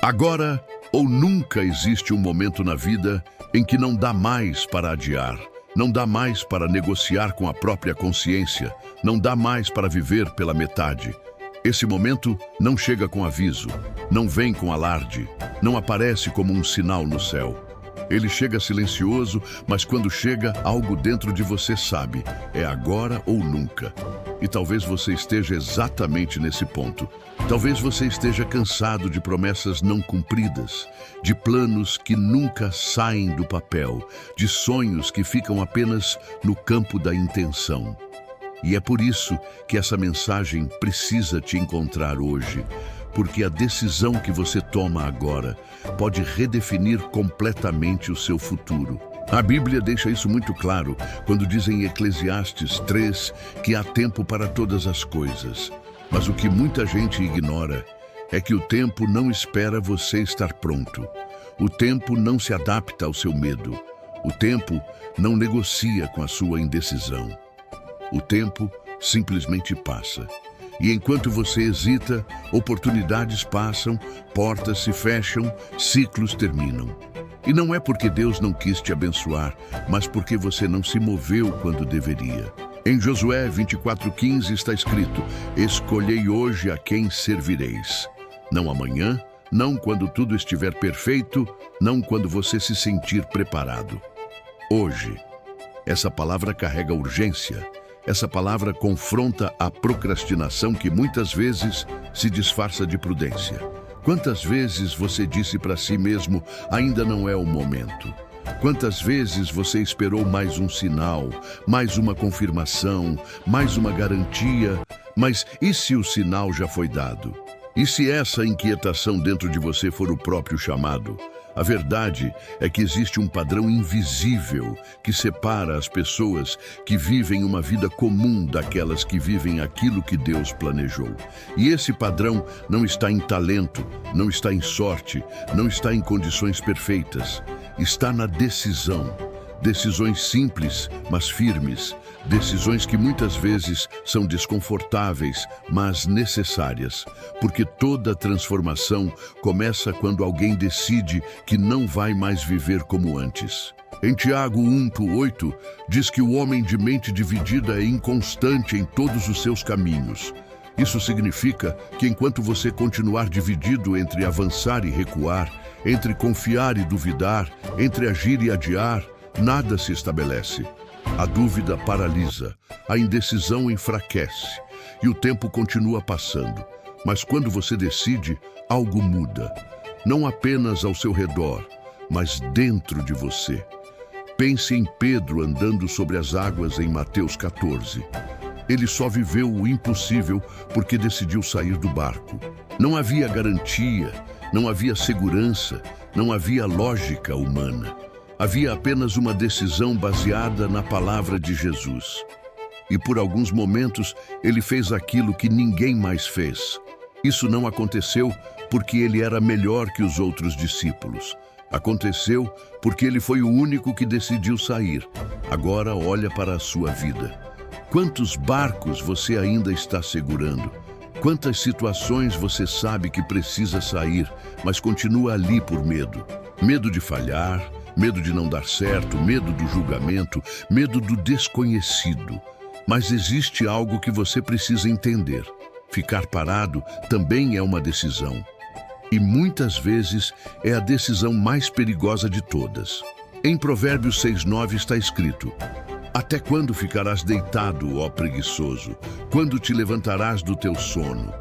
Agora ou nunca existe um momento na vida em que não dá mais para adiar, não dá mais para negociar com a própria consciência, não dá mais para viver pela metade. Esse momento não chega com aviso, não vem com alarde, não aparece como um sinal no céu. Ele chega silencioso, mas quando chega, algo dentro de você sabe, é agora ou nunca. E talvez você esteja exatamente nesse ponto. Talvez você esteja cansado de promessas não cumpridas, de planos que nunca saem do papel, de sonhos que ficam apenas no campo da intenção. E é por isso que essa mensagem precisa te encontrar hoje, porque a decisão que você toma agora pode redefinir completamente o seu futuro. A Bíblia deixa isso muito claro quando diz em Eclesiastes 3 que há tempo para todas as coisas. Mas o que muita gente ignora é que o tempo não espera você estar pronto. O tempo não se adapta ao seu medo. O tempo não negocia com a sua indecisão. O tempo simplesmente passa. E enquanto você hesita, oportunidades passam, portas se fecham, ciclos terminam. E não é porque Deus não quis te abençoar, mas porque você não se moveu quando deveria. Em Josué 24:15 está escrito: escolhei hoje a quem servireis. Não amanhã, não quando tudo estiver perfeito, não quando você se sentir preparado. Hoje. Essa palavra carrega urgência. Essa palavra confronta a procrastinação que muitas vezes se disfarça de prudência. Quantas vezes você disse para si mesmo, ainda não é o momento? Quantas vezes você esperou mais um sinal, mais uma confirmação, mais uma garantia? Mas e se o sinal já foi dado? E se essa inquietação dentro de você for o próprio chamado? A verdade é que existe um padrão invisível que separa as pessoas que vivem uma vida comum daquelas que vivem aquilo que Deus planejou. E esse padrão não está em talento, não está em sorte, não está em condições perfeitas. Está na decisão. Decisões simples, mas firmes. Decisões que muitas vezes são desconfortáveis, mas necessárias. Porque toda transformação começa quando alguém decide que não vai mais viver como antes. Em Tiago 1:8, diz que o homem de mente dividida é inconstante em todos os seus caminhos. Isso significa que enquanto você continuar dividido entre avançar e recuar, entre confiar e duvidar, entre agir e adiar, nada se estabelece. A dúvida paralisa, a indecisão enfraquece e o tempo continua passando. Mas quando você decide, algo muda. Não apenas ao seu redor, mas dentro de você. Pense em Pedro andando sobre as águas em Mateus 14. Ele só viveu o impossível porque decidiu sair do barco. Não havia garantia, não havia segurança, não havia lógica humana. Havia apenas uma decisão baseada na palavra de Jesus. E por alguns momentos ele fez aquilo que ninguém mais fez. Isso não aconteceu porque ele era melhor que os outros discípulos. Aconteceu porque ele foi o único que decidiu sair. Agora olha para a sua vida. Quantos barcos você ainda está segurando? Quantas situações você sabe que precisa sair, mas continua ali por medo? Medo de falhar, medo de não dar certo, medo do julgamento, medo do desconhecido. Mas existe algo que você precisa entender. Ficar parado também é uma decisão. E muitas vezes é a decisão mais perigosa de todas. Em Provérbios 6:9 está escrito: até quando ficarás deitado, ó preguiçoso? Quando te levantarás do teu sono?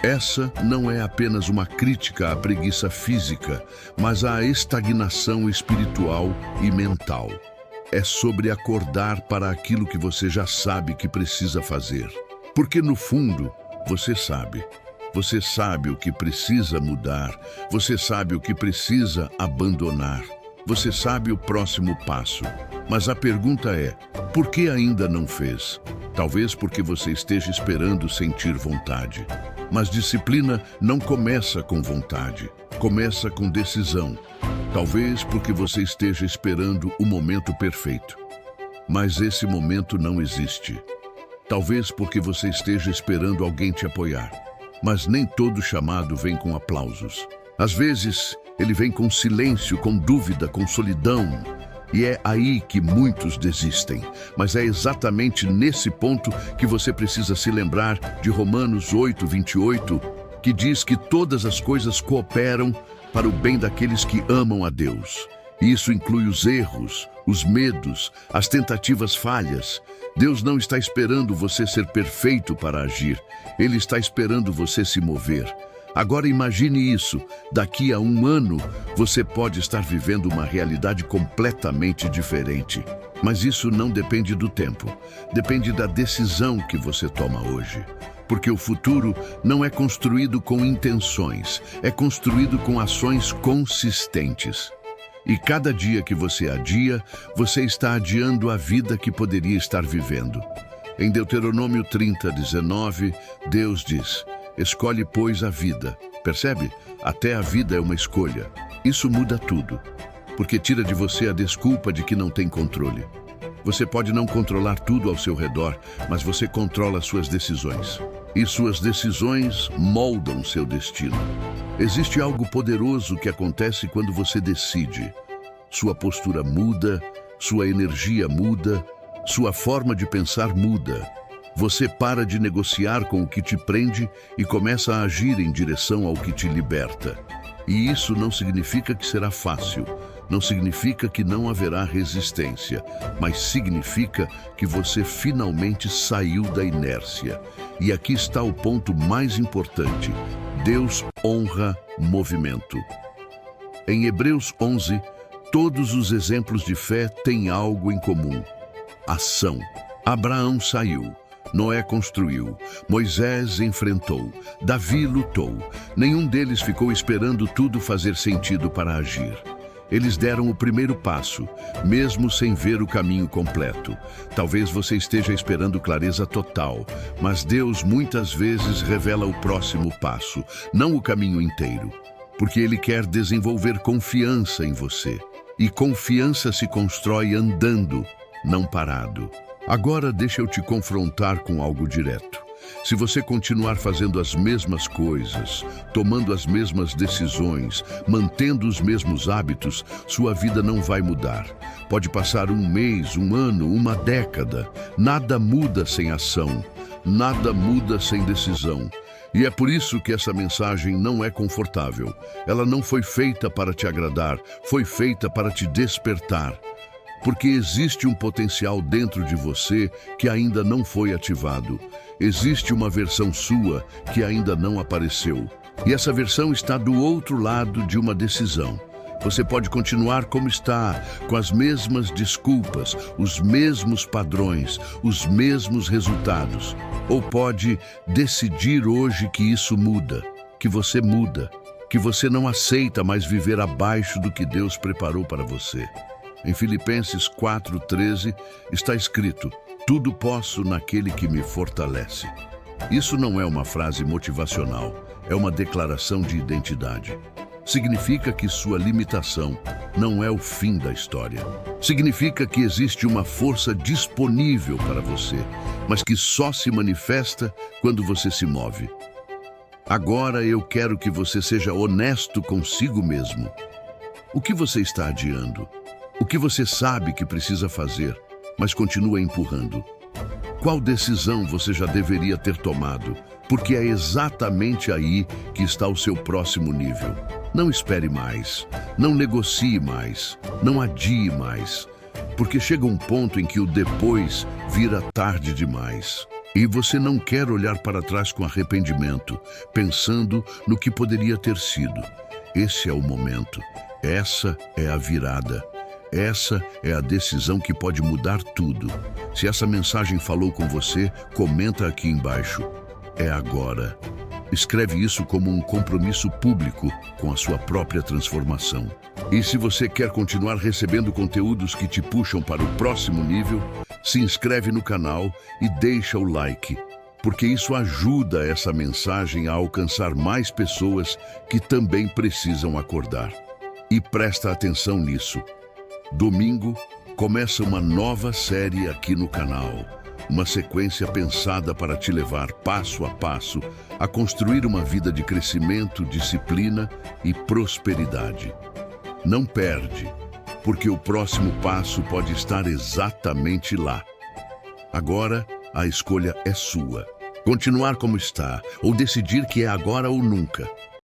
Essa não é apenas uma crítica à preguiça física, mas à estagnação espiritual e mental. É sobre acordar para aquilo que você já sabe que precisa fazer. Porque no fundo, você sabe. Você sabe o que precisa mudar. Você sabe o que precisa abandonar. Você sabe o próximo passo. Mas a pergunta é, por que ainda não fez? Talvez porque você esteja esperando sentir vontade. Mas disciplina não começa com vontade, começa com decisão. Talvez porque você esteja esperando o momento perfeito. Mas esse momento não existe. Talvez porque você esteja esperando alguém te apoiar. Mas nem todo chamado vem com aplausos. Às vezes, ele vem com silêncio, com dúvida, com solidão. E é aí que muitos desistem. Mas é exatamente nesse ponto que você precisa se lembrar de Romanos 8:28, que diz que todas as coisas cooperam para o bem daqueles que amam a Deus. E isso inclui os erros, os medos, as tentativas falhas. Deus não está esperando você ser perfeito para agir. Ele está esperando você se mover. Agora imagine isso. Daqui a um ano, você pode estar vivendo uma realidade completamente diferente. Mas isso não depende do tempo. Depende da decisão que você toma hoje. Porque o futuro não é construído com intenções, é construído com ações consistentes. E cada dia que você adia, você está adiando a vida que poderia estar vivendo. Em Deuteronômio 30:19, Deus diz: escolhe, pois, a vida. Percebe? Até a vida é uma escolha. Isso muda tudo, porque tira de você a desculpa de que não tem controle. Você pode não controlar tudo ao seu redor, mas você controla suas decisões. E suas decisões moldam seu destino. Existe algo poderoso que acontece quando você decide. Sua postura muda, sua energia muda, sua forma de pensar muda. Você para de negociar com o que te prende e começa a agir em direção ao que te liberta. E isso não significa que será fácil, não significa que não haverá resistência, mas significa que você finalmente saiu da inércia. E aqui está o ponto mais importante: Deus honra movimento. Em Hebreus 11, todos os exemplos de fé têm algo em comum: ação. Abraão saiu, Noé construiu, Moisés enfrentou, Davi lutou. Nenhum deles ficou esperando tudo fazer sentido para agir. Eles deram o primeiro passo, mesmo sem ver o caminho completo. Talvez você esteja esperando clareza total, mas Deus muitas vezes revela o próximo passo, não o caminho inteiro, porque Ele quer desenvolver confiança em você. E confiança se constrói andando, não parado. Agora deixa eu te confrontar com algo direto. Se você continuar fazendo as mesmas coisas, tomando as mesmas decisões, mantendo os mesmos hábitos, sua vida não vai mudar. Pode passar um mês, um ano, uma década. Nada muda sem ação. Nada muda sem decisão. E é por isso que essa mensagem não é confortável. Ela não foi feita para te agradar, foi feita para te despertar. Porque existe um potencial dentro de você que ainda não foi ativado. Existe uma versão sua que ainda não apareceu. E essa versão está do outro lado de uma decisão. Você pode continuar como está, com as mesmas desculpas, os mesmos padrões, os mesmos resultados. Ou pode decidir hoje que isso muda, que você muda, que você não aceita mais viver abaixo do que Deus preparou para você. Em Filipenses 4:13 está escrito: tudo posso naquele que me fortalece. Isso não é uma frase motivacional, é uma declaração de identidade. Significa que sua limitação não é o fim da história. Significa que existe uma força disponível para você, mas que só se manifesta quando você se move. Agora eu quero que você seja honesto consigo mesmo. O que você está adiando? O que você sabe que precisa fazer, mas continua empurrando? Qual decisão você já deveria ter tomado? Porque é exatamente aí que está o seu próximo nível. Não espere mais, não negocie mais, não adie mais, porque chega um ponto em que o depois vira tarde demais. E você não quer olhar para trás com arrependimento, pensando no que poderia ter sido. Esse é o momento, essa é a virada. Essa é a decisão que pode mudar tudo. Se essa mensagem falou com você, comenta aqui embaixo. É agora. Escreve isso como um compromisso público com a sua própria transformação. E se você quer continuar recebendo conteúdos que te puxam para o próximo nível, se inscreve no canal e deixa o like, porque isso ajuda essa mensagem a alcançar mais pessoas que também precisam acordar. E presta atenção nisso. Domingo começa uma nova série aqui no canal. Uma sequência pensada para te levar passo a passo a construir uma vida de crescimento, disciplina e prosperidade. Não perde, porque o próximo passo pode estar exatamente lá. Agora, a escolha é sua. Continuar como está, ou decidir que é agora ou nunca.